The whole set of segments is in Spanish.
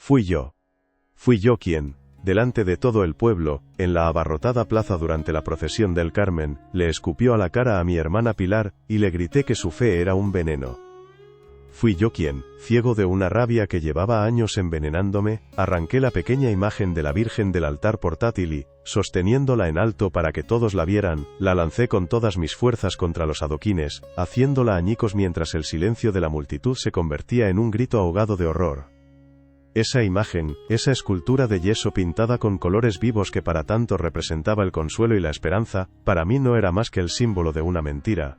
Fui yo. Fui yo quien, delante de todo el pueblo, en la abarrotada plaza durante la procesión del Carmen, le escupió a la cara a mi hermana Pilar, y le grité que su fe era un veneno. Fui yo quien, ciego de una rabia que llevaba años envenenándome, arranqué la pequeña imagen de la Virgen del altar portátil y, sosteniéndola en alto para que todos la vieran, la lancé con todas mis fuerzas contra los adoquines, haciéndola añicos mientras el silencio de la multitud se convertía en un grito ahogado de horror. Esa imagen, esa escultura de yeso pintada con colores vivos que para tanto representaba el consuelo y la esperanza, para mí no era más que el símbolo de una mentira.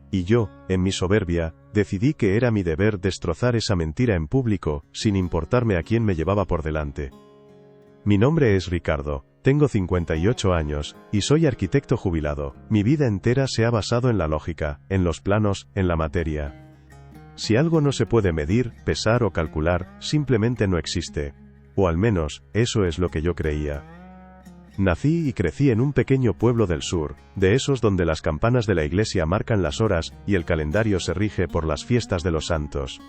Y yo, en mi soberbia, decidí que era mi deber destrozar esa mentira en público, sin importarme a quién me llevaba por delante. Mi nombre es Ricardo, tengo 58 años, y soy arquitecto jubilado. Mi vida entera se ha basado en la lógica, en los planos, en la materia. Si algo no se puede medir, pesar o calcular, simplemente no existe. O al menos, eso es lo que yo creía. Nací y crecí en un pequeño pueblo del sur, de esos donde las campanas de la iglesia marcan las horas, y el calendario se rige por las fiestas de los santos.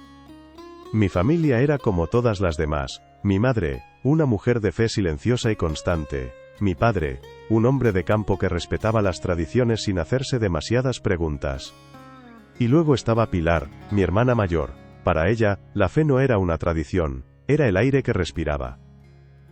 Mi familia era como todas las demás. Mi madre, una mujer de fe silenciosa y constante. Mi padre, un hombre de campo que respetaba las tradiciones sin hacerse demasiadas preguntas. Y luego estaba Pilar, mi hermana mayor. Para ella, la fe no era una tradición, era el aire que respiraba.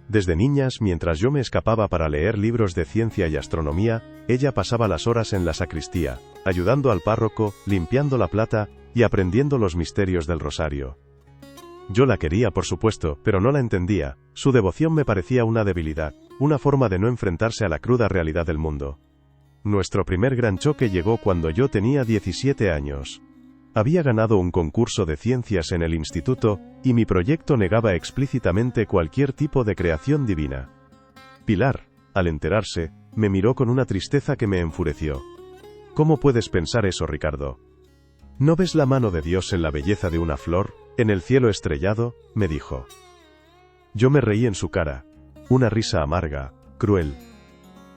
Desde niñas, mientras yo me escapaba para leer libros de ciencia y astronomía, ella pasaba las horas en la sacristía, ayudando al párroco, limpiando la plata, y aprendiendo los misterios del rosario. Yo la quería, por supuesto, pero no la entendía. Su devoción me parecía una debilidad, una forma de no enfrentarse a la cruda realidad del mundo. Nuestro primer gran choque llegó cuando yo tenía 17 años. Había ganado un concurso de ciencias en el instituto, y mi proyecto negaba explícitamente cualquier tipo de creación divina. Pilar, al enterarse, me miró con una tristeza que me enfureció. ¿Cómo puedes pensar eso, Ricardo? ¿No ves la mano de Dios en la belleza de una flor, en el cielo estrellado?, me dijo. Yo me reí en su cara. Una risa amarga, cruel.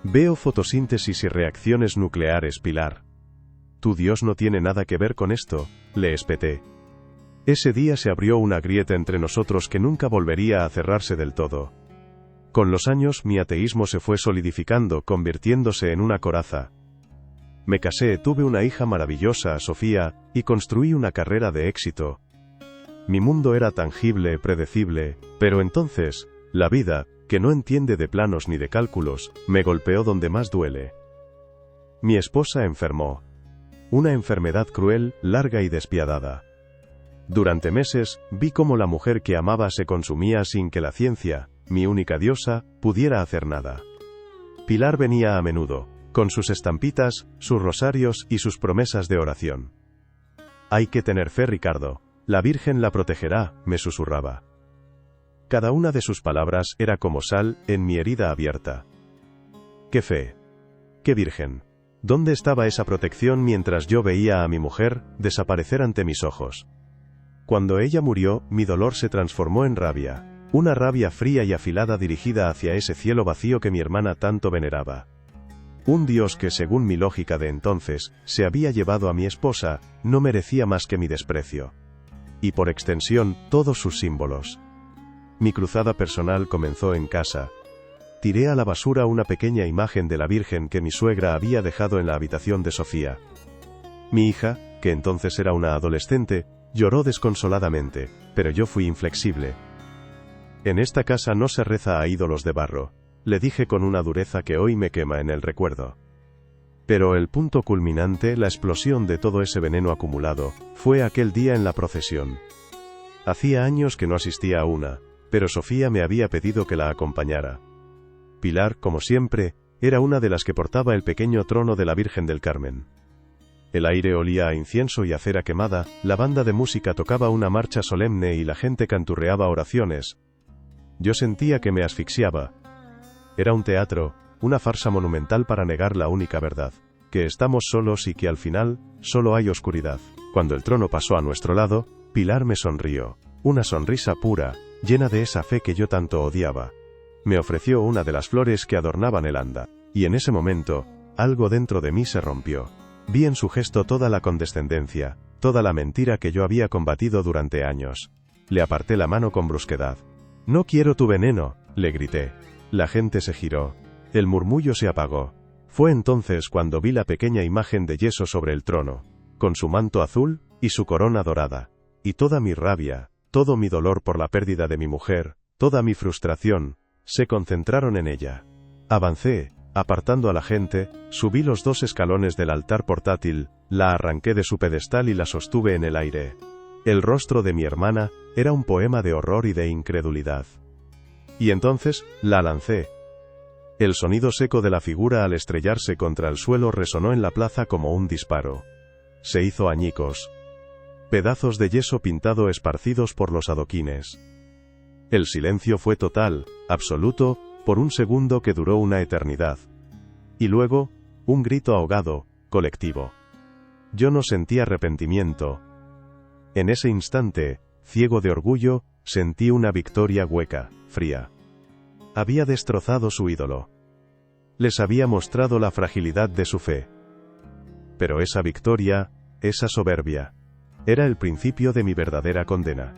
Veo fotosíntesis y reacciones nucleares, Pilar. «Tu Dios no tiene nada que ver con esto», le espeté. Ese día se abrió una grieta entre nosotros que nunca volvería a cerrarse del todo. Con los años mi ateísmo se fue solidificando, convirtiéndose en una coraza. Me casé, tuve una hija maravillosa, Sofía, y construí una carrera de éxito. Mi mundo era tangible, predecible, pero entonces, la vida, que no entiende de planos ni de cálculos, me golpeó donde más duele. Mi esposa enfermó. Una enfermedad cruel, larga y despiadada. Durante meses, vi cómo la mujer que amaba se consumía sin que la ciencia, mi única diosa, pudiera hacer nada. Pilar venía a menudo, con sus estampitas, sus rosarios y sus promesas de oración. «Hay que tener fe, Ricardo. La Virgen la protegerá», me susurraba. Cada una de sus palabras era como sal en mi herida abierta. ¿Qué fe? ¿Qué Virgen? ¿Dónde estaba esa protección mientras yo veía a mi mujer desaparecer ante mis ojos? Cuando ella murió, mi dolor se transformó en rabia, una rabia fría y afilada dirigida hacia ese cielo vacío que mi hermana tanto veneraba. Un Dios que, según mi lógica de entonces, se había llevado a mi esposa, no merecía más que mi desprecio. Y por extensión, todos sus símbolos. Mi cruzada personal comenzó en casa. Tiré a la basura una pequeña imagen de la Virgen que mi suegra había dejado en la habitación de Sofía. Mi hija, que entonces era una adolescente, lloró desconsoladamente, pero yo fui inflexible. «En esta casa no se reza a ídolos de barro», le dije con una dureza que hoy me quema en el recuerdo. Pero el punto culminante, la explosión de todo ese veneno acumulado, fue aquel día en la procesión. Hacía años que no asistía a una, pero Sofía me había pedido que la acompañara. Pilar, como siempre, era una de las que portaba el pequeño trono de la Virgen del Carmen. El aire olía a incienso y a cera quemada, la banda de música tocaba una marcha solemne y la gente canturreaba oraciones. Yo sentía que me asfixiaba. Era un teatro, una farsa monumental para negar la única verdad, que estamos solos y que al final, solo hay oscuridad. Cuando el trono pasó a nuestro lado, Pilar me sonrió, una sonrisa pura, llena de esa fe que yo tanto odiaba. Me ofreció una de las flores que adornaban el anda, y en ese momento, algo dentro de mí se rompió. Vi en su gesto toda la condescendencia, toda la mentira que yo había combatido durante años. Le aparté la mano con brusquedad. «No quiero tu veneno», le grité. La gente se giró. El murmullo se apagó. Fue entonces cuando vi la pequeña imagen de yeso sobre el trono, con su manto azul y su corona dorada. Y toda mi rabia, todo mi dolor por la pérdida de mi mujer, toda mi frustración, se concentraron en ella. Avancé, apartando a la gente, subí los 2 escalones del altar portátil, la arranqué de su pedestal y la sostuve en el aire. El rostro de mi hermana era un poema de horror y de incredulidad. Y entonces, la lancé. El sonido seco de la figura al estrellarse contra el suelo resonó en la plaza como un disparo. Se hizo añicos. Pedazos de yeso pintado esparcidos por los adoquines. El silencio fue total, absoluto, por un segundo que duró una eternidad. Y luego, un grito ahogado, colectivo. Yo no sentí arrepentimiento. En ese instante, ciego de orgullo, sentí una victoria hueca, fría. Había destrozado su ídolo. Les había mostrado la fragilidad de su fe. Pero esa victoria, esa soberbia, era el principio de mi verdadera condena.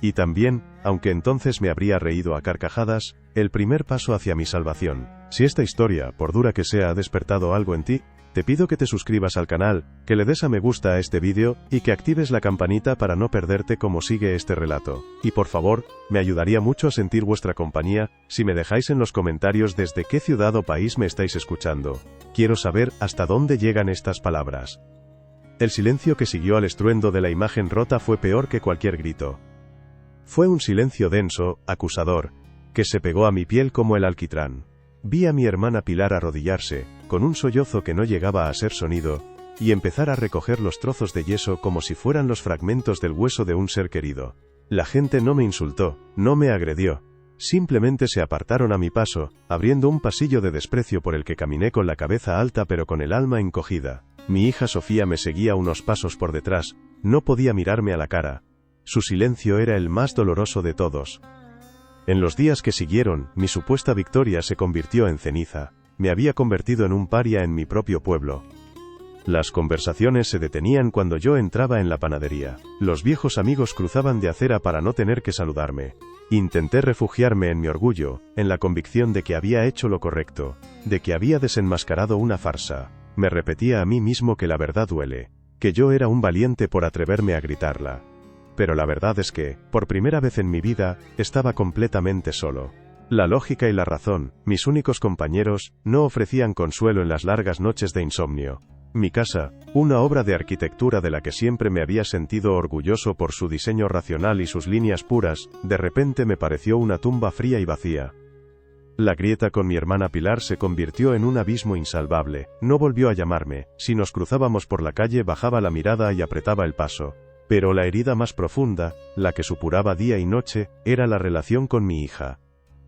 Y también, aunque entonces me habría reído a carcajadas, el primer paso hacia mi salvación. Si esta historia, por dura que sea, ha despertado algo en ti, te pido que te suscribas al canal, que le des a me gusta a este vídeo, y que actives la campanita para no perderte cómo sigue este relato. Y por favor, me ayudaría mucho a sentir vuestra compañía, si me dejáis en los comentarios desde qué ciudad o país me estáis escuchando. Quiero saber hasta dónde llegan estas palabras. El silencio que siguió al estruendo de la imagen rota fue peor que cualquier grito. Fue un silencio denso, acusador, que se pegó a mi piel como el alquitrán. Vi a mi hermana Pilar arrodillarse, con un sollozo que no llegaba a ser sonido, y empezar a recoger los trozos de yeso como si fueran los fragmentos del hueso de un ser querido. La gente no me insultó, no me agredió. Simplemente se apartaron a mi paso, abriendo un pasillo de desprecio por el que caminé con la cabeza alta pero con el alma encogida. Mi hija Sofía me seguía unos pasos por detrás, no podía mirarme a la cara. Su silencio era el más doloroso de todos. En los días que siguieron, mi supuesta victoria se convirtió en ceniza. Me había convertido en un paria en mi propio pueblo. Las conversaciones se detenían cuando yo entraba en la panadería. Los viejos amigos cruzaban de acera para no tener que saludarme. Intenté refugiarme en mi orgullo, en la convicción de que había hecho lo correcto, de que había desenmascarado una farsa. Me repetía a mí mismo que la verdad duele, que yo era un valiente por atreverme a gritarla. Pero la verdad es que, por primera vez en mi vida, estaba completamente solo. La lógica y la razón, mis únicos compañeros, no ofrecían consuelo en las largas noches de insomnio. Mi casa, una obra de arquitectura de la que siempre me había sentido orgulloso por su diseño racional y sus líneas puras, de repente me pareció una tumba fría y vacía. La grieta con mi hermana Pilar se convirtió en un abismo insalvable. No volvió a llamarme. Si nos cruzábamos por la calle bajaba la mirada y apretaba el paso. Pero la herida más profunda, la que supuraba día y noche, era la relación con mi hija.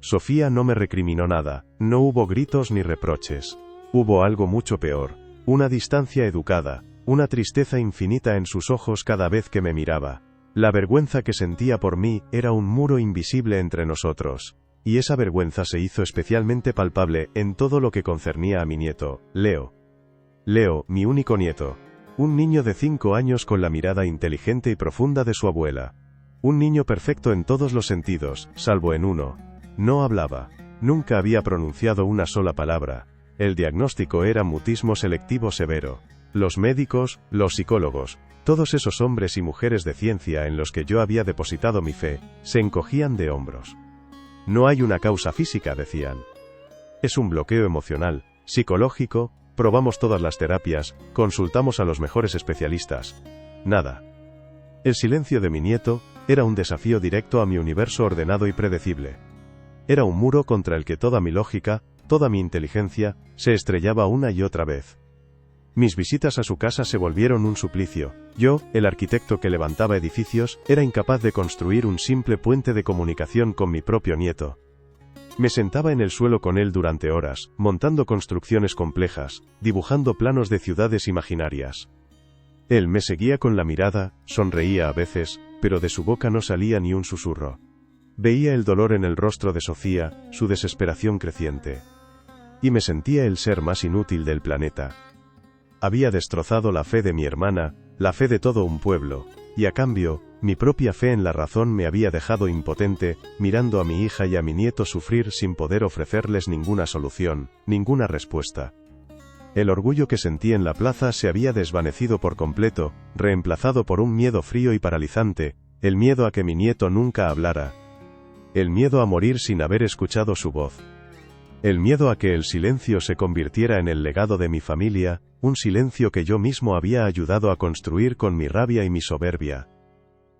Sofía no me recriminó nada, no hubo gritos ni reproches. Hubo algo mucho peor. Una distancia educada, una tristeza infinita en sus ojos cada vez que me miraba. La vergüenza que sentía por mí era un muro invisible entre nosotros. Y esa vergüenza se hizo especialmente palpable en todo lo que concernía a mi nieto, Leo. Leo, mi único nieto. Un niño de 5 años con la mirada inteligente y profunda de su abuela. Un niño perfecto en todos los sentidos, salvo en uno. No hablaba. Nunca había pronunciado una sola palabra. El diagnóstico era mutismo selectivo severo. Los médicos, los psicólogos, todos esos hombres y mujeres de ciencia en los que yo había depositado mi fe, se encogían de hombros. No hay una causa física, decían. Es un bloqueo emocional, psicológico. Probamos todas las terapias, consultamos a los mejores especialistas. Nada. El silencio de mi nieto era un desafío directo a mi universo ordenado y predecible. Era un muro contra el que toda mi lógica, toda mi inteligencia, se estrellaba una y otra vez. Mis visitas a su casa se volvieron un suplicio. Yo, el arquitecto que levantaba edificios, era incapaz de construir un simple puente de comunicación con mi propio nieto. Me sentaba en el suelo con él durante horas, montando construcciones complejas, dibujando planos de ciudades imaginarias. Él me seguía con la mirada, sonreía a veces, pero de su boca no salía ni un susurro. Veía el dolor en el rostro de Sofía, su desesperación creciente. Y me sentía el ser más inútil del planeta. Había destrozado la fe de mi hermana, la fe de todo un pueblo, y a cambio, mi propia fe en la razón me había dejado impotente, mirando a mi hija y a mi nieto sufrir sin poder ofrecerles ninguna solución, ninguna respuesta. El orgullo que sentí en la plaza se había desvanecido por completo, reemplazado por un miedo frío y paralizante, el miedo a que mi nieto nunca hablara. El miedo a morir sin haber escuchado su voz. El miedo a que el silencio se convirtiera en el legado de mi familia, un silencio que yo mismo había ayudado a construir con mi rabia y mi soberbia.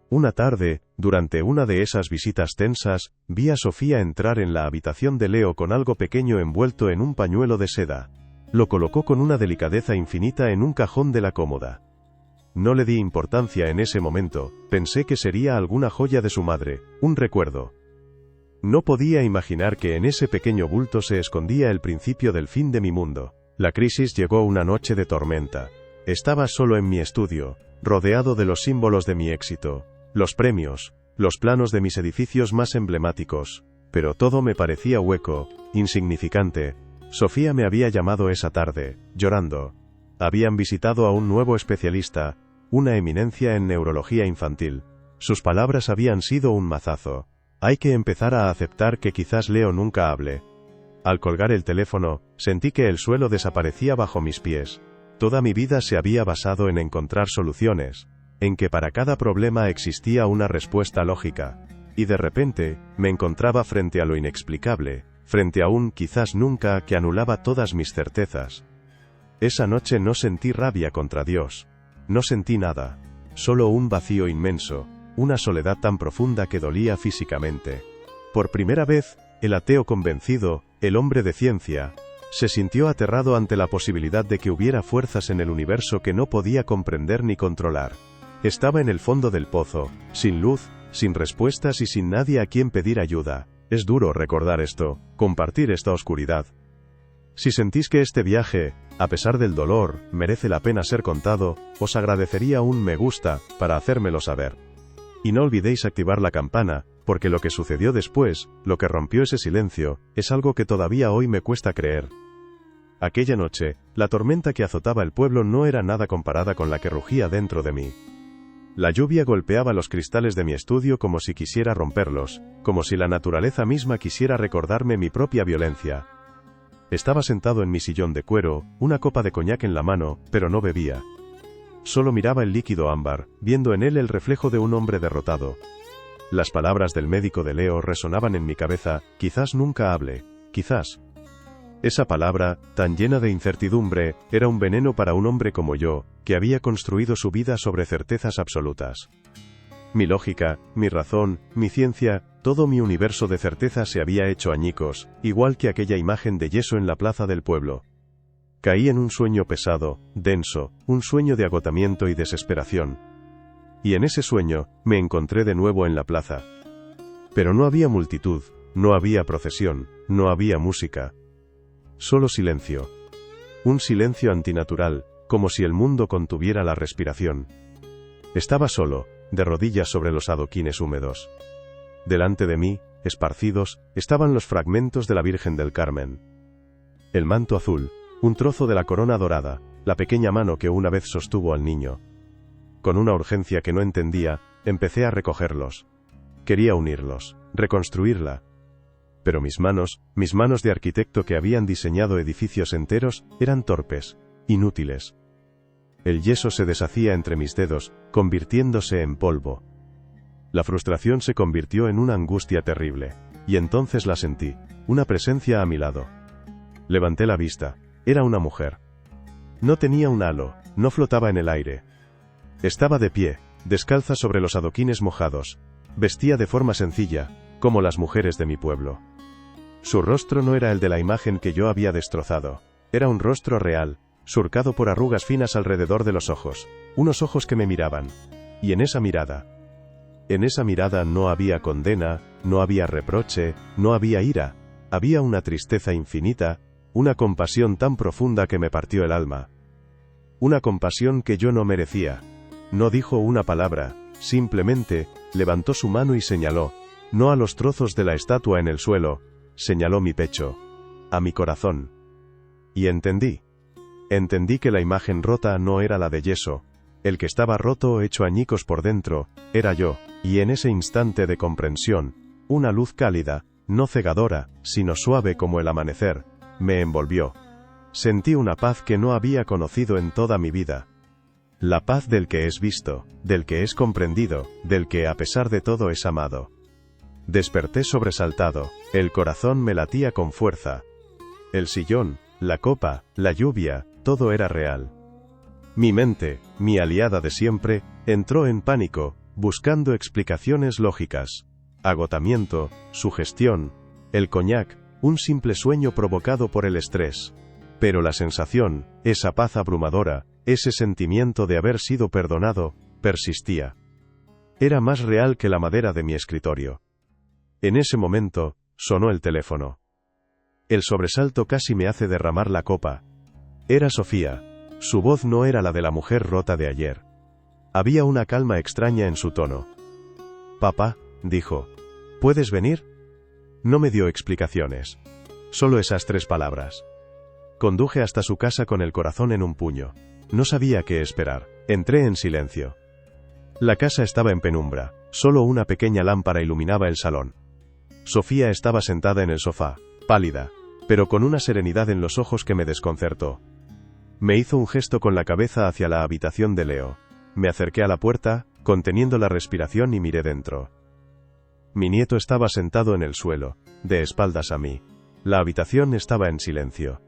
Una tarde, durante una de esas visitas tensas, vi a Sofía entrar en la habitación de Leo con algo pequeño envuelto en un pañuelo de seda. Lo colocó con una delicadeza infinita en un cajón de la cómoda. No le di importancia en ese momento, pensé que sería alguna joya de su madre, un recuerdo. No podía imaginar que en ese pequeño bulto se escondía el principio del fin de mi mundo. La crisis llegó una noche de tormenta. Estaba solo en mi estudio, rodeado de los símbolos de mi éxito, los premios, los planos de mis edificios más emblemáticos, pero todo me parecía hueco, insignificante. Sofía me había llamado esa tarde, llorando. Habían visitado a un nuevo especialista, una eminencia en neurología infantil. Sus palabras habían sido un mazazo. Hay que empezar a aceptar que quizás Leo nunca hable. Al colgar el teléfono, sentí que el suelo desaparecía bajo mis pies. Toda mi vida se había basado en encontrar soluciones, en que para cada problema existía una respuesta lógica. Y de repente, me encontraba frente a lo inexplicable, frente a un quizás nunca que anulaba todas mis certezas. Esa noche no sentí rabia contra Dios. No sentí nada. Solo un vacío inmenso, una soledad tan profunda que dolía físicamente. Por primera vez, el ateo convencido, el hombre de ciencia, se sintió aterrado ante la posibilidad de que hubiera fuerzas en el universo que no podía comprender ni controlar. Estaba en el fondo del pozo, sin luz, sin respuestas y sin nadie a quien pedir ayuda. Es duro recordar esto, compartir esta oscuridad. Si sentís que este viaje, a pesar del dolor, merece la pena ser contado, os agradecería un me gusta, para hacérmelo saber. Y no olvidéis activar la campana, porque lo que sucedió después, lo que rompió ese silencio, es algo que todavía hoy me cuesta creer. Aquella noche, la tormenta que azotaba el pueblo no era nada comparada con la que rugía dentro de mí. La lluvia golpeaba los cristales de mi estudio como si quisiera romperlos, como si la naturaleza misma quisiera recordarme mi propia violencia. Estaba sentado en mi sillón de cuero, una copa de coñac en la mano, pero no bebía. Solo miraba el líquido ámbar, viendo en él el reflejo de un hombre derrotado. Las palabras del médico de Leo resonaban en mi cabeza, quizás nunca hable, quizás. Esa palabra, tan llena de incertidumbre, era un veneno para un hombre como yo, que había construido su vida sobre certezas absolutas. Mi lógica, mi razón, mi ciencia, todo mi universo de certeza se había hecho añicos, igual que aquella imagen de yeso en la plaza del pueblo. Caí en un sueño pesado, denso, un sueño de agotamiento y desesperación. Y en ese sueño, me encontré de nuevo en la plaza. Pero no había multitud, no había procesión, no había música. Solo silencio. Un silencio antinatural, como si el mundo contuviera la respiración. Estaba solo, de rodillas sobre los adoquines húmedos. Delante de mí, esparcidos, estaban los fragmentos de la Virgen del Carmen. El manto azul, un trozo de la corona dorada, la pequeña mano que una vez sostuvo al niño. Con una urgencia que no entendía, empecé a recogerlos. Quería unirlos, reconstruirla. Pero mis manos de arquitecto que habían diseñado edificios enteros, eran torpes, inútiles. El yeso se deshacía entre mis dedos, convirtiéndose en polvo. La frustración se convirtió en una angustia terrible, y entonces la sentí, una presencia a mi lado. Levanté la vista, era una mujer. No tenía un halo, no flotaba en el aire. Estaba de pie, descalza sobre los adoquines mojados, vestía de forma sencilla, como las mujeres de mi pueblo. Su rostro no era el de la imagen que yo había destrozado, era un rostro real, surcado por arrugas finas alrededor de los ojos, unos ojos que me miraban. Y en esa mirada no había condena, no había reproche, no había ira, había una tristeza infinita, una compasión tan profunda que me partió el alma. Una compasión que yo no merecía. No dijo una palabra, simplemente, levantó su mano y señaló, no a los trozos de la estatua en el suelo, señaló mi pecho, a mi corazón. Y entendí que la imagen rota no era la de yeso, El que estaba roto, hecho añicos por dentro, era yo, y en ese instante de comprensión, una luz cálida, no cegadora, sino suave como el amanecer, me envolvió. Sentí una paz que no había conocido en toda mi vida. La paz del que es visto, del que es comprendido, del que a pesar de todo es amado. Desperté sobresaltado, el corazón me latía con fuerza. El sillón, la copa, la lluvia, todo era real. Mi mente, mi aliada de siempre, entró en pánico, buscando explicaciones lógicas. Agotamiento, sugestión, el coñac, un simple sueño provocado por el estrés. Pero la sensación, esa paz abrumadora, ese sentimiento de haber sido perdonado, persistía. Era más real que la madera de mi escritorio. En ese momento, sonó el teléfono. El sobresalto casi me hace derramar la copa. Era Sofía. Su voz no era la de la mujer rota de ayer. Había una calma extraña en su tono. «Papá», dijo, «¿puedes venir?» No me dio explicaciones. Solo esas 3 palabras. Conduje hasta su casa con el corazón en un puño. No sabía qué esperar. Entré en silencio. La casa estaba en penumbra. Solo una pequeña lámpara iluminaba el salón. Sofía estaba sentada en el sofá, pálida, pero con una serenidad en los ojos que me desconcertó. Me hizo un gesto con la cabeza hacia la habitación de Leo. Me acerqué a la puerta, conteniendo la respiración y miré dentro. Mi nieto estaba sentado en el suelo, de espaldas a mí. La habitación estaba en silencio.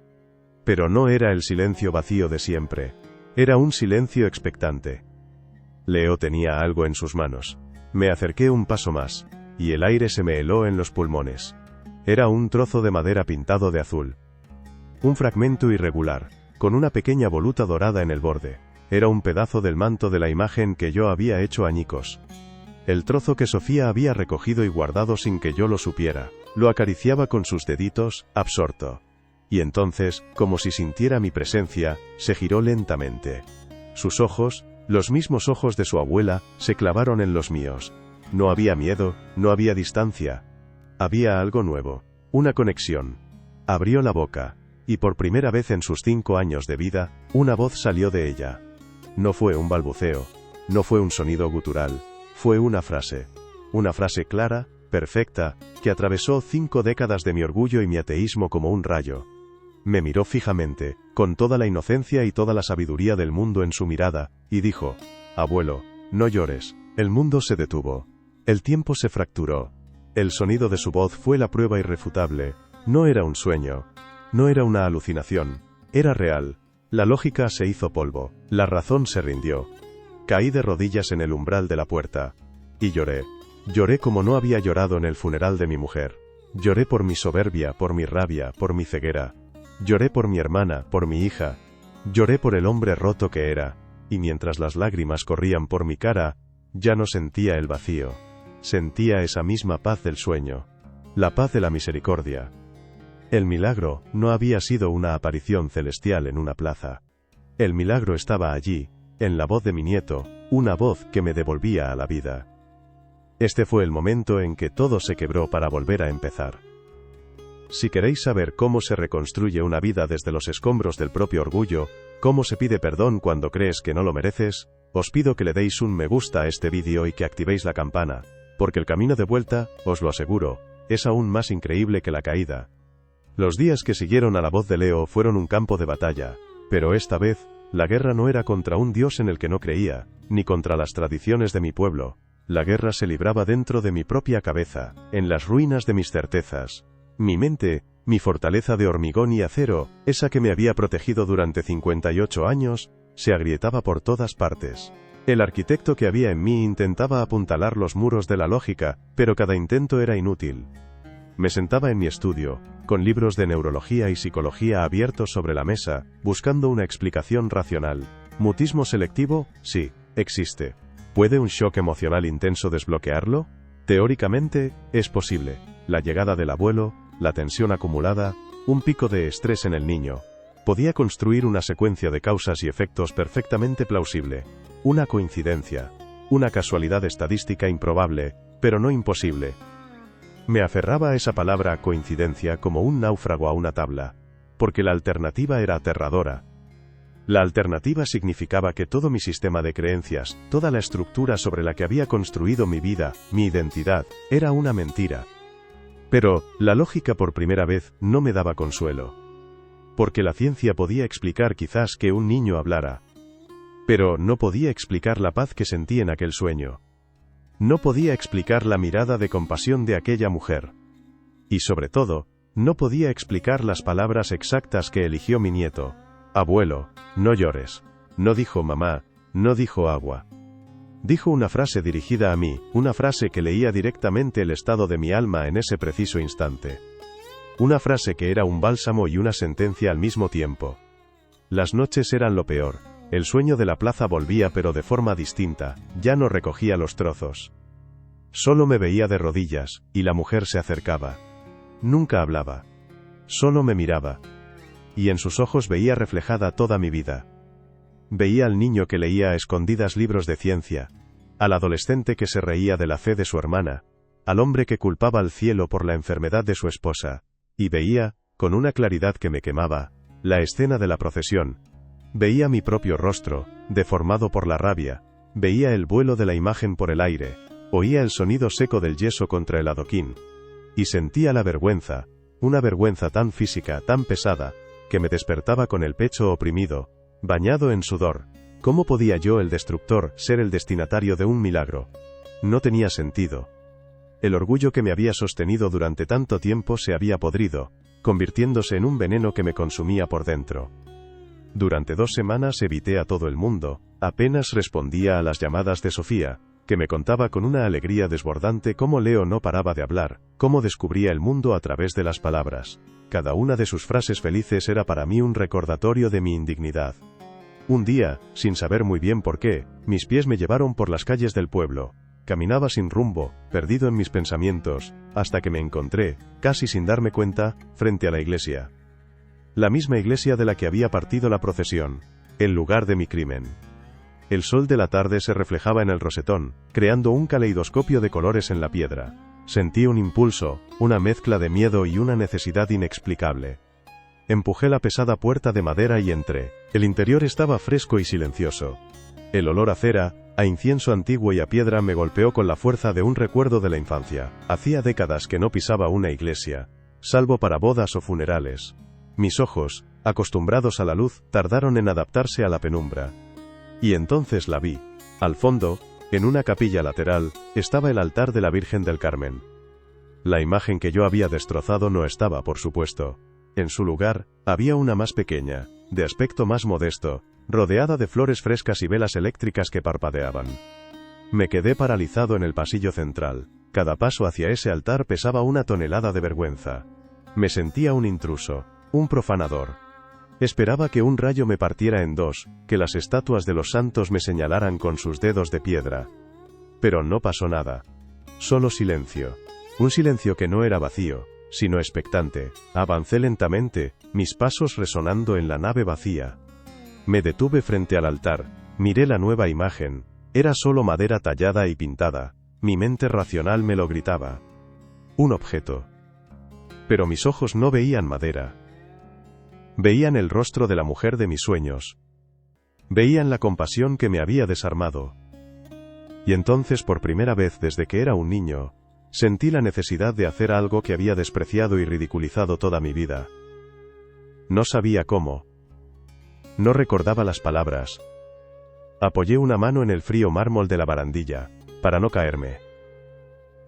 Pero no era el silencio vacío de siempre. Era un silencio expectante. Leo tenía algo en sus manos. Me acerqué un paso más, y el aire se me heló en los pulmones. Era un trozo de madera pintado de azul. Un fragmento irregular, con una pequeña voluta dorada en el borde. Era un pedazo del manto de la imagen que yo había hecho añicos. El trozo que Sofía había recogido y guardado sin que yo lo supiera. Lo acariciaba con sus deditos, absorto. Y entonces, como si sintiera mi presencia, se giró lentamente. Sus ojos, los mismos ojos de su abuela, se clavaron en los míos. No había miedo, no había distancia. Había algo nuevo. Una conexión. Abrió la boca. Y por primera vez en sus 5 años de vida, una voz salió de ella. No fue un balbuceo. No fue un sonido gutural. Fue una frase. Una frase clara, perfecta, que atravesó 5 décadas de mi orgullo y mi ateísmo como un rayo. Me miró fijamente, con toda la inocencia y toda la sabiduría del mundo en su mirada, y dijo: «Abuelo, no llores». El mundo se detuvo. El tiempo se fracturó. El sonido de su voz fue la prueba irrefutable. No era un sueño. No era una alucinación. Era real. La lógica se hizo polvo. La razón se rindió. Caí de rodillas en el umbral de la puerta. Y lloré. Lloré como no había llorado en el funeral de mi mujer. Lloré por mi soberbia, por mi rabia, por mi ceguera. Lloré por mi hermana, por mi hija. Lloré por el hombre roto que era. Y mientras las lágrimas corrían por mi cara, ya no sentía el vacío. Sentía esa misma paz del sueño. La paz de la misericordia. El milagro no había sido una aparición celestial en una plaza. El milagro estaba allí, en la voz de mi nieto, una voz que me devolvía a la vida. Este fue el momento en que todo se quebró para volver a empezar. Si queréis saber cómo se reconstruye una vida desde los escombros del propio orgullo, cómo se pide perdón cuando crees que no lo mereces, os pido que le deis un me gusta a este vídeo y que activéis la campana, porque el camino de vuelta, os lo aseguro, es aún más increíble que la caída. Los días que siguieron a la voz de Leo fueron un campo de batalla, pero esta vez, la guerra no era contra un Dios en el que no creía, ni contra las tradiciones de mi pueblo. La guerra se libraba dentro de mi propia cabeza, en las ruinas de mis certezas. Mi mente, mi fortaleza de hormigón y acero, esa que me había protegido durante 58 años, se agrietaba por todas partes. El arquitecto que había en mí intentaba apuntalar los muros de la lógica, pero cada intento era inútil. Me sentaba en mi estudio, con libros de neurología y psicología abiertos sobre la mesa, buscando una explicación racional. ¿Mutismo selectivo? Sí, existe. ¿Puede un shock emocional intenso desbloquearlo? Teóricamente, es posible. La llegada del abuelo, la tensión acumulada, un pico de estrés en el niño. Podía construir una secuencia de causas y efectos perfectamente plausible. Una coincidencia. Una casualidad estadística improbable, pero no imposible. Me aferraba a esa palabra coincidencia como un náufrago a una tabla, porque la alternativa era aterradora. La alternativa significaba que todo mi sistema de creencias, toda la estructura sobre la que había construido mi vida, mi identidad, era una mentira. Pero, la lógica por primera vez, no me daba consuelo. Porque la ciencia podía explicar quizás que un niño hablara. Pero no podía explicar la paz que sentí en aquel sueño. No podía explicar la mirada de compasión de aquella mujer. Y sobre todo, no podía explicar las palabras exactas que eligió mi nieto. Abuelo, no llores. No dijo mamá, no dijo agua. Dijo una frase dirigida a mí, una frase que leía directamente el estado de mi alma en ese preciso instante. Una frase que era un bálsamo y una sentencia al mismo tiempo. Las noches eran lo peor. El sueño de la plaza volvía pero de forma distinta, ya no recogía los trozos. Solo me veía de rodillas, y la mujer se acercaba. Nunca hablaba. Solo me miraba. Y en sus ojos veía reflejada toda mi vida. Veía al niño que leía a escondidas libros de ciencia, al adolescente que se reía de la fe de su hermana, al hombre que culpaba al cielo por la enfermedad de su esposa, y veía, con una claridad que me quemaba, la escena de la procesión. Veía mi propio rostro, deformado por la rabia, veía el vuelo de la imagen por el aire, oía el sonido seco del yeso contra el adoquín, y sentía la vergüenza, una vergüenza tan física, tan pesada, que me despertaba con el pecho oprimido, bañado en sudor. ¿Cómo podía yo, el destructor, ser el destinatario de un milagro? No tenía sentido. El orgullo que me había sostenido durante tanto tiempo se había podrido, convirtiéndose en un veneno que me consumía por dentro. Durante 2 semanas evité a todo el mundo, apenas respondía a las llamadas de Sofía, que me contaba con una alegría desbordante cómo Leo no paraba de hablar, cómo descubría el mundo a través de las palabras. Cada una de sus frases felices era para mí un recordatorio de mi indignidad. Un día, sin saber muy bien por qué, mis pies me llevaron por las calles del pueblo. Caminaba sin rumbo, perdido en mis pensamientos, hasta que me encontré, casi sin darme cuenta, frente a la iglesia. La misma iglesia de la que había partido la procesión, el lugar de mi crimen. El sol de la tarde se reflejaba en el rosetón, creando un caleidoscopio de colores en la piedra. Sentí un impulso, una mezcla de miedo y una necesidad inexplicable. Empujé la pesada puerta de madera y entré. El interior estaba fresco y silencioso. El olor a cera, a incienso antiguo y a piedra me golpeó con la fuerza de un recuerdo de la infancia. Hacía décadas que no pisaba una iglesia, salvo para bodas o funerales. Mis ojos, acostumbrados a la luz, tardaron en adaptarse a la penumbra. Y entonces la vi. Al fondo, en una capilla lateral, estaba el altar de la Virgen del Carmen. La imagen que yo había destrozado no estaba, por supuesto. En su lugar, había una más pequeña, de aspecto más modesto, rodeada de flores frescas y velas eléctricas que parpadeaban. Me quedé paralizado en el pasillo central. Cada paso hacia ese altar pesaba una tonelada de vergüenza. Me sentía un intruso, un profanador. Esperaba que un rayo me partiera en dos, que las estatuas de los santos me señalaran con sus dedos de piedra. Pero no pasó nada. Solo silencio. Un silencio que no era vacío, sino expectante. Avancé lentamente, mis pasos resonando en la nave vacía. Me detuve frente al altar, miré la nueva imagen. Era solo madera tallada y pintada. Mi mente racional me lo gritaba. Un objeto. Pero mis ojos no veían madera. Veían el rostro de la mujer de mis sueños. Veían la compasión que me había desarmado. Y entonces, por primera vez desde que era un niño, sentí la necesidad de hacer algo que había despreciado y ridiculizado toda mi vida. No sabía cómo. No recordaba las palabras. Apoyé una mano en el frío mármol de la barandilla, para no caerme.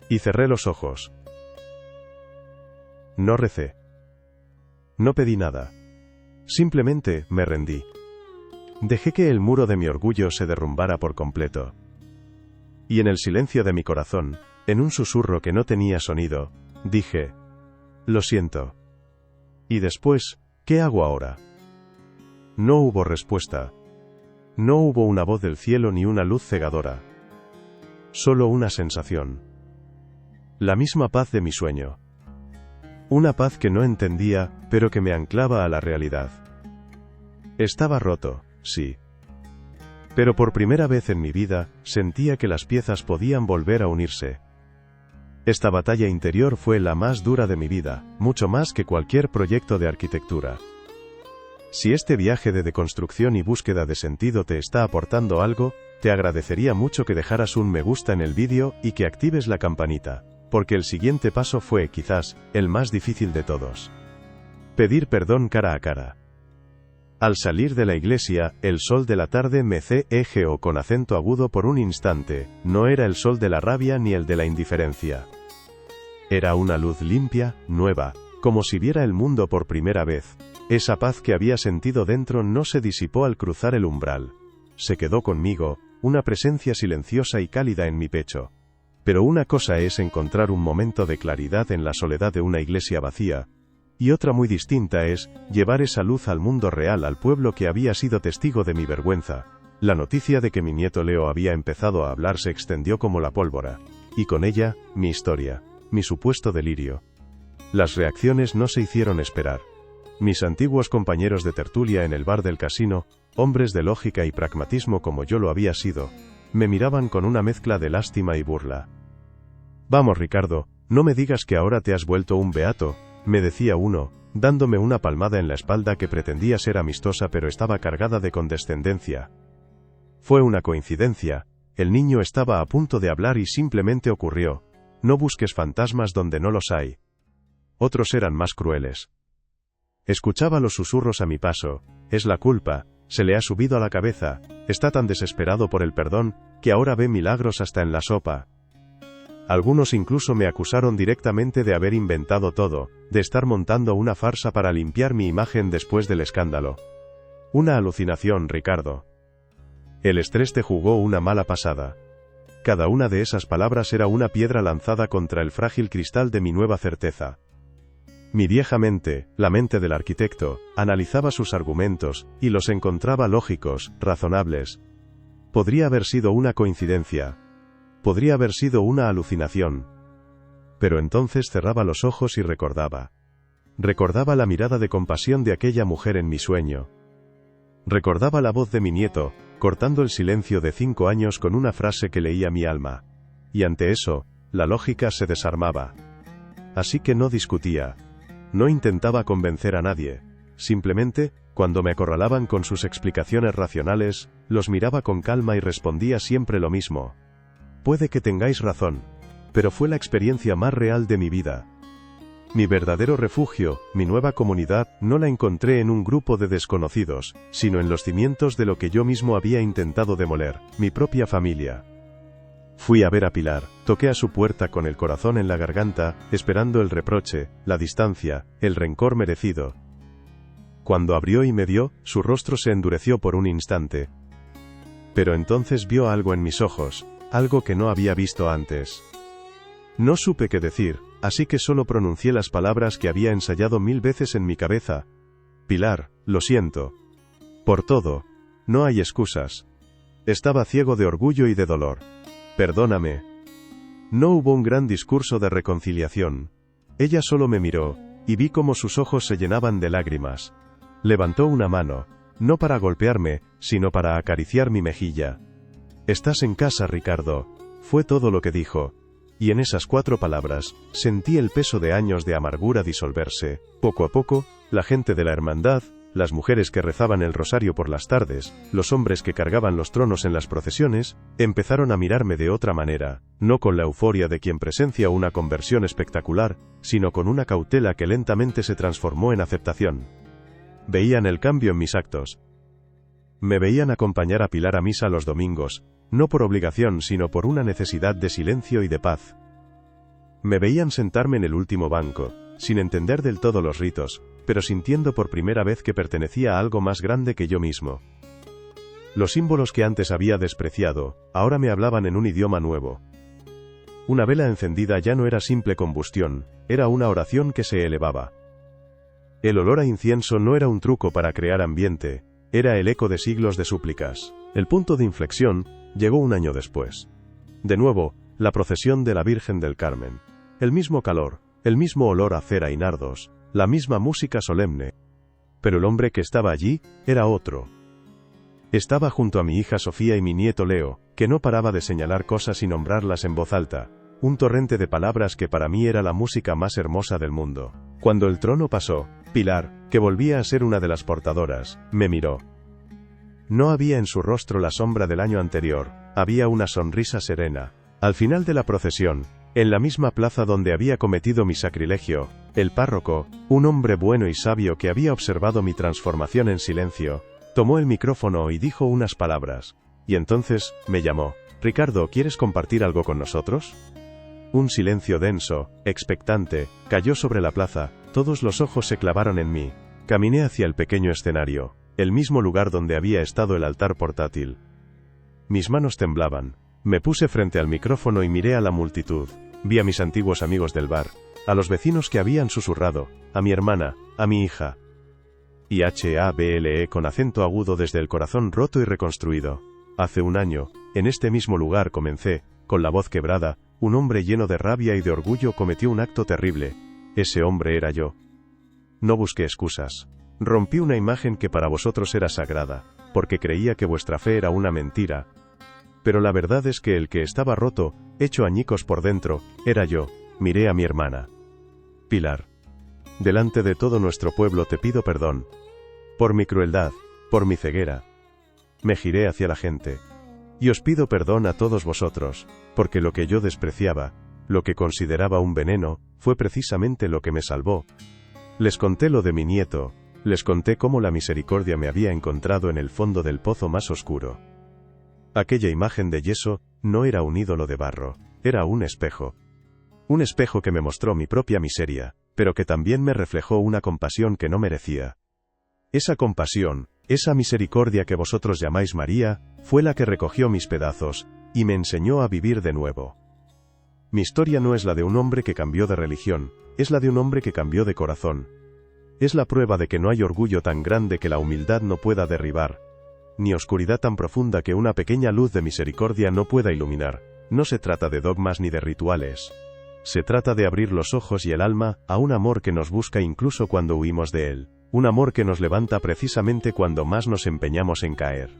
Y cerré los ojos. No recé. No pedí nada. Simplemente, me rendí. Dejé que el muro de mi orgullo se derrumbara por completo. Y en el silencio de mi corazón, en un susurro que no tenía sonido, dije: lo siento. Y después, ¿qué hago ahora? No hubo respuesta. No hubo una voz del cielo ni una luz cegadora. Solo una sensación. La misma paz de mi sueño. Una paz que no entendía, pero que me anclaba a la realidad. Estaba roto, sí. Pero por primera vez en mi vida, sentía que las piezas podían volver a unirse. Esta batalla interior fue la más dura de mi vida, mucho más que cualquier proyecto de arquitectura. Si este viaje de deconstrucción y búsqueda de sentido te está aportando algo, te agradecería mucho que dejaras un me gusta en el vídeo y que actives la campanita, porque el siguiente paso fue, quizás, el más difícil de todos. Pedir perdón cara a cara. Al salir de la iglesia, el sol de la tarde me cegeó con acento agudo por un instante. No era el sol de la rabia ni el de la indiferencia. Era una luz limpia, nueva, como si viera el mundo por primera vez. Esa paz que había sentido dentro no se disipó al cruzar el umbral. Se quedó conmigo, una presencia silenciosa y cálida en mi pecho. Pero una cosa es encontrar un momento de claridad en la soledad de una iglesia vacía, y otra muy distinta es llevar esa luz al mundo real, al pueblo que había sido testigo de mi vergüenza. La noticia de que mi nieto Leo había empezado a hablar se extendió como la pólvora, y con ella, mi historia, mi supuesto delirio. Las reacciones no se hicieron esperar. Mis antiguos compañeros de tertulia en el bar del casino, hombres de lógica y pragmatismo como yo lo había sido, me miraban con una mezcla de lástima y burla. «Vamos, Ricardo, no me digas que ahora te has vuelto un beato», me decía uno, dándome una palmada en la espalda que pretendía ser amistosa pero estaba cargada de condescendencia. Fue una coincidencia, el niño estaba a punto de hablar y simplemente ocurrió. No busques fantasmas donde no los hay. Otros eran más crueles. Escuchaba los susurros a mi paso. Es la culpa, se le ha subido a la cabeza, está tan desesperado por el perdón, que ahora ve milagros hasta en la sopa. Algunos incluso me acusaron directamente de haber inventado todo, de estar montando una farsa para limpiar mi imagen después del escándalo. Una alucinación, Ricardo. El estrés te jugó una mala pasada. Cada una de esas palabras era una piedra lanzada contra el frágil cristal de mi nueva certeza. Mi vieja mente, la mente del arquitecto, analizaba sus argumentos, y los encontraba lógicos, razonables. Podría haber sido una coincidencia. Podría haber sido una alucinación. Pero entonces cerraba los ojos y recordaba. Recordaba la mirada de compasión de aquella mujer en mi sueño. Recordaba la voz de mi nieto, cortando el silencio de 5 años con una frase que leía mi alma. Y ante eso, la lógica se desarmaba. Así que no discutía. No intentaba convencer a nadie. Simplemente, cuando me acorralaban con sus explicaciones racionales, los miraba con calma y respondía siempre lo mismo. Puede que tengáis razón, pero fue la experiencia más real de mi vida. Mi verdadero refugio, mi nueva comunidad, no la encontré en un grupo de desconocidos, sino en los cimientos de lo que yo mismo había intentado demoler, mi propia familia. Fui a ver a Pilar, toqué a su puerta con el corazón en la garganta, esperando el reproche, la distancia, el rencor merecido. Cuando abrió y me vio, su rostro se endureció por un instante. Pero entonces vio algo en mis ojos, algo que no había visto antes. No supe qué decir, así que solo pronuncié las palabras que había ensayado 1000 veces en mi cabeza. Pilar, lo siento. Por todo. No hay excusas. Estaba ciego de orgullo y de dolor. Perdóname. No hubo un gran discurso de reconciliación. Ella solo me miró, y vi cómo sus ojos se llenaban de lágrimas. Levantó una mano, no para golpearme, sino para acariciar mi mejilla. «Estás en casa, Ricardo», fue todo lo que dijo. Y en esas 4 palabras, sentí el peso de años de amargura disolverse. Poco a poco, la gente de la hermandad, las mujeres que rezaban el rosario por las tardes, los hombres que cargaban los tronos en las procesiones, empezaron a mirarme de otra manera, no con la euforia de quien presencia una conversión espectacular, sino con una cautela que lentamente se transformó en aceptación. Veían el cambio en mis actos. Me veían acompañar a Pilar a misa los domingos, no por obligación sino por una necesidad de silencio y de paz. Me veían sentarme en el último banco, sin entender del todo los ritos, pero sintiendo por primera vez que pertenecía a algo más grande que yo mismo. Los símbolos que antes había despreciado, ahora me hablaban en un idioma nuevo. Una vela encendida ya no era simple combustión, era una oración que se elevaba. El olor a incienso no era un truco para crear ambiente, era el eco de siglos de súplicas. El punto de inflexión llegó un año después. De nuevo, la procesión de la Virgen del Carmen. El mismo calor, el mismo olor a cera y nardos, la misma música solemne. Pero el hombre que estaba allí, era otro. Estaba junto a mi hija Sofía y mi nieto Leo, que no paraba de señalar cosas y nombrarlas en voz alta, un torrente de palabras que para mí era la música más hermosa del mundo. Cuando el trono pasó, Pilar, que volvía a ser una de las portadoras, me miró. No había en su rostro la sombra del año anterior, había una sonrisa serena. Al final de la procesión, en la misma plaza donde había cometido mi sacrilegio, el párroco, un hombre bueno y sabio que había observado mi transformación en silencio, tomó el micrófono y dijo unas palabras. Y entonces, me llamó. Ricardo, ¿quieres compartir algo con nosotros? Un silencio denso, expectante, cayó sobre la plaza, todos los ojos se clavaron en mí. Caminé hacia el pequeño escenario, el mismo lugar donde había estado el altar portátil. Mis manos temblaban. Me puse frente al micrófono y miré a la multitud. Vi a mis antiguos amigos del bar, a los vecinos que habían susurrado, a mi hermana, a mi hija. Y HABLE con acento agudo desde el corazón roto y reconstruido. Hace un año, en este mismo lugar comencé, con la voz quebrada, un hombre lleno de rabia y de orgullo cometió un acto terrible. Ese hombre era yo. No busqué excusas. Rompí una imagen que para vosotros era sagrada, porque creía que vuestra fe era una mentira. Pero la verdad es que el que estaba roto, hecho añicos por dentro, era yo. Miré a mi hermana. Pilar. Delante de todo nuestro pueblo te pido perdón. Por mi crueldad, por mi ceguera. Me giré hacia la gente. Y os pido perdón a todos vosotros, porque lo que yo despreciaba, lo que consideraba un veneno, fue precisamente lo que me salvó. Les conté lo de mi nieto, les conté cómo la misericordia me había encontrado en el fondo del pozo más oscuro. Aquella imagen de yeso, no era un ídolo de barro, era un espejo. Un espejo que me mostró mi propia miseria, pero que también me reflejó una compasión que no merecía. Esa compasión, esa misericordia que vosotros llamáis María, fue la que recogió mis pedazos, y me enseñó a vivir de nuevo. Mi historia no es la de un hombre que cambió de religión, es la de un hombre que cambió de corazón. Es la prueba de que no hay orgullo tan grande que la humildad no pueda derribar, ni oscuridad tan profunda que una pequeña luz de misericordia no pueda iluminar. No se trata de dogmas ni de rituales. Se trata de abrir los ojos y el alma a un amor que nos busca incluso cuando huimos de él. Un amor que nos levanta precisamente cuando más nos empeñamos en caer.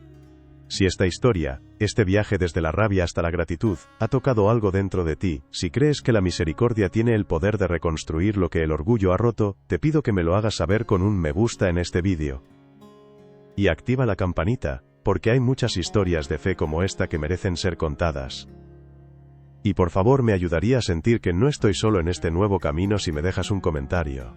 Si esta historia, este viaje desde la rabia hasta la gratitud, ha tocado algo dentro de ti, si crees que la misericordia tiene el poder de reconstruir lo que el orgullo ha roto, te pido que me lo hagas saber con un me gusta en este vídeo. Y activa la campanita, porque hay muchas historias de fe como esta que merecen ser contadas. Y por favor me ayudaría a sentir que no estoy solo en este nuevo camino si me dejas un comentario.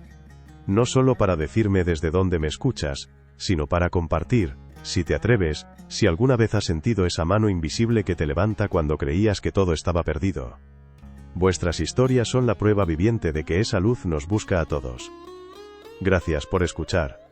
No solo para decirme desde dónde me escuchas, sino para compartir, si te atreves, si alguna vez has sentido esa mano invisible que te levanta cuando creías que todo estaba perdido. Vuestras historias son la prueba viviente de que esa luz nos busca a todos. Gracias por escuchar.